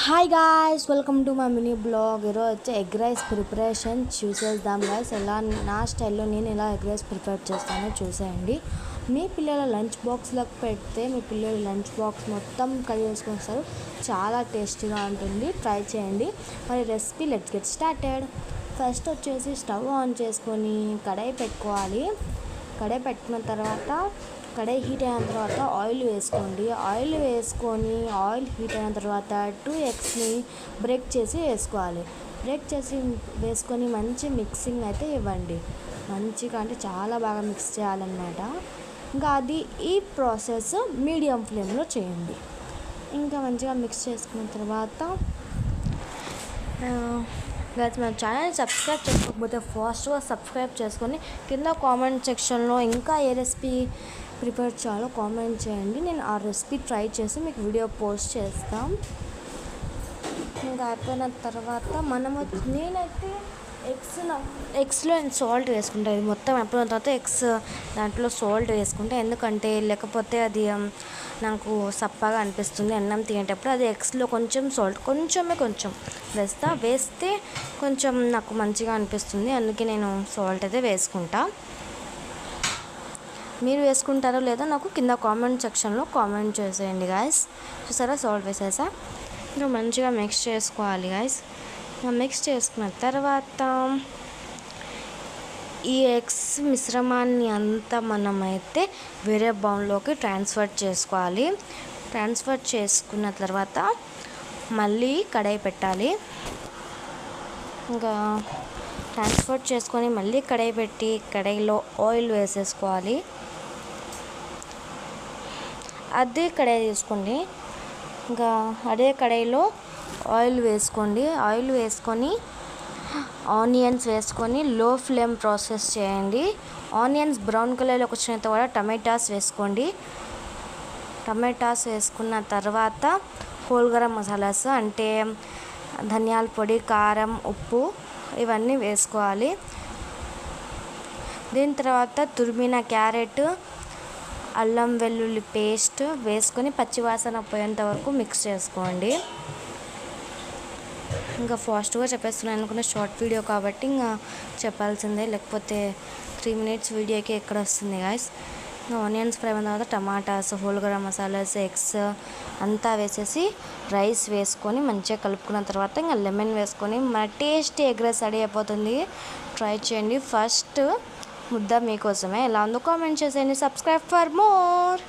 Hi guys, welcome to my mini blog. ఈరోజు వచ్చి egg rice preparation చూసేద్దాం guys. నా స్టైల్లో నేను ఎలా ఎగ్ రైస్ ప్రిపేర్ చేస్తానో చూసేయండి. మీ పిల్లల లంచ్ బాక్స్లోకి పెడితే మీ పిల్లలు లంచ్ బాక్స్ మొత్తం కలిగి చేసుకొని వస్తారు. చాలా టేస్టీగా ఉంటుంది, ట్రై చేయండి. మరి recipe let's get started. First వచ్చేసి స్టవ్ ఆన్ చేసుకొని కడాయి పెట్టుకోవాలి. కడాయి పెట్టుకున్న తర్వాత కడాయి హీట్ అయిన తర్వాత ఆయిల్ వేసుకోండి. ఆయిల్ హీట్ అయిన తర్వాత 2 ఎగ్స్ని బ్రేక్ చేసి వేసుకోవాలి. బ్రేక్ చేసి వేసుకొని మంచి మిక్సింగ్ అయితే ఇవ్వండి. మంచిగా అంటే చాలా బాగా మిక్స్ చేయాలన్నమాట. ఇంకా ఈ ప్రాసెస్ మీడియం ఫ్లేమ్లో చేయండి. ఇంకా మంచిగా మిక్స్ చేసుకున్న తర్వాత గైస్, మన ఛానల్ సబ్స్క్రైబ్ చేసుకోకపోతే ఫాస్ట్గా సబ్స్క్రైబ్ చేసుకొని కింద కామెంట్ సెక్షన్లో ఇంకా ఏ రెసిపీ ప్రిపేర్ చేయాలో కామెంట్ చేయండి. నేను ఆ రెసిపీ ట్రై చేసి మీకు వీడియో పోస్ట్ చేస్తాం. ఇంకా అయిపోయిన తర్వాత నేనైతే ఎగ్స్లో సాల్ట్ వేసుకుంటాను. ఇది మొత్తం అయిపోయిన తర్వాత ఎగ్స్ దాంట్లో సాల్ట్ వేసుకుంటే, ఎందుకంటే లేకపోతే అది నాకు సప్పగా అనిపిస్తుంది అన్నం తినేటప్పుడు. అది ఎగ్స్లో కొంచెం సాల్ట్ కొంచెం వేస్తే కొంచెం నాకు మంచిగా అనిపిస్తుంది. అందుకే నేను సాల్ట్ అయితే వేసుకుంటా. మీరు వేసుకుంటారో లేదో నాకు కింద కామెంట్ సెక్షన్లో కామెంట్ చేసేయండి గాయస్. చూసారా, సాల్ట్ వేసేసా. ఇంకా మంచిగా మిక్స్ చేసుకోవాలి గాయస్. మిక్స్ చేసుకున్న తర్వాత ఈ ఎగ్స్ మిశ్రమాన్ని అంతా మనమైతే వేరే బౌల్లోకి ట్రాన్స్ఫర్ చేసుకోవాలి. ట్రాన్స్ఫర్ చేసుకున్న తర్వాత మళ్ళీ కడాయి పెట్టాలి. ఇంకా ట్రాన్స్ఫర్ చేసుకొని మళ్ళీ కడాయి పెట్టి కడాయిలో ఆయిల్ వేసేసుకోవాలి. అదే కడాయి తీసుకోండి. ఇంకా అదే కడాయిలో ఆయిల్ వేసుకోండి. ఆయిల్ వేసుకొని ఆనియన్స్ వేసుకొని లో ఫ్లేమ్ ప్రాసెస్ చేయండి. ఆనియన్స్ బ్రౌన్ కలర్లోకి వచ్చిన తర్వాత టమాటాస్ వేసుకోండి. టమాటాస్ వేసుకున్న తర్వాత హోల్ గరం మసాలాస్ అంటే ధనియాల పొడి, కారం, ఉప్పు ఇవన్నీ వేసుకోవాలి. దీని తర్వాత తురిమిన క్యారెట్, అల్లం వెల్లుల్లి పేస్ట్ వేసుకొని పచ్చివాసన పోయేంత వరకు మిక్స్ చేసుకోండి. ఇంకా ఫాస్ట్గా చెప్పేస్తున్నాను అనుకున్న షార్ట్ వీడియో కాబట్టి ఇంకా చెప్పాల్సిందే, లేకపోతే 3 minutes వీడియోకి ఎక్కడ వస్తుంది గాయస్. ఇంకా ఆనియన్స్ ఫ్రై అయిన తర్వాత tomatoes, whole garam masalas, eggs అంతా వేసేసి రైస్ వేసుకొని మంచిగా కలుపుకున్న తర్వాత ఇంకా లెమన్ వేసుకొని మన టేస్టీ ఎగ్ రైస్ రెడీ అయిపోతుంది. ట్రై చేయండి. ఫస్ట్ ముద్ద మీకోసమే. ఎలా ఉందో కామెంట్ చేసేయండి. Subscribe for more.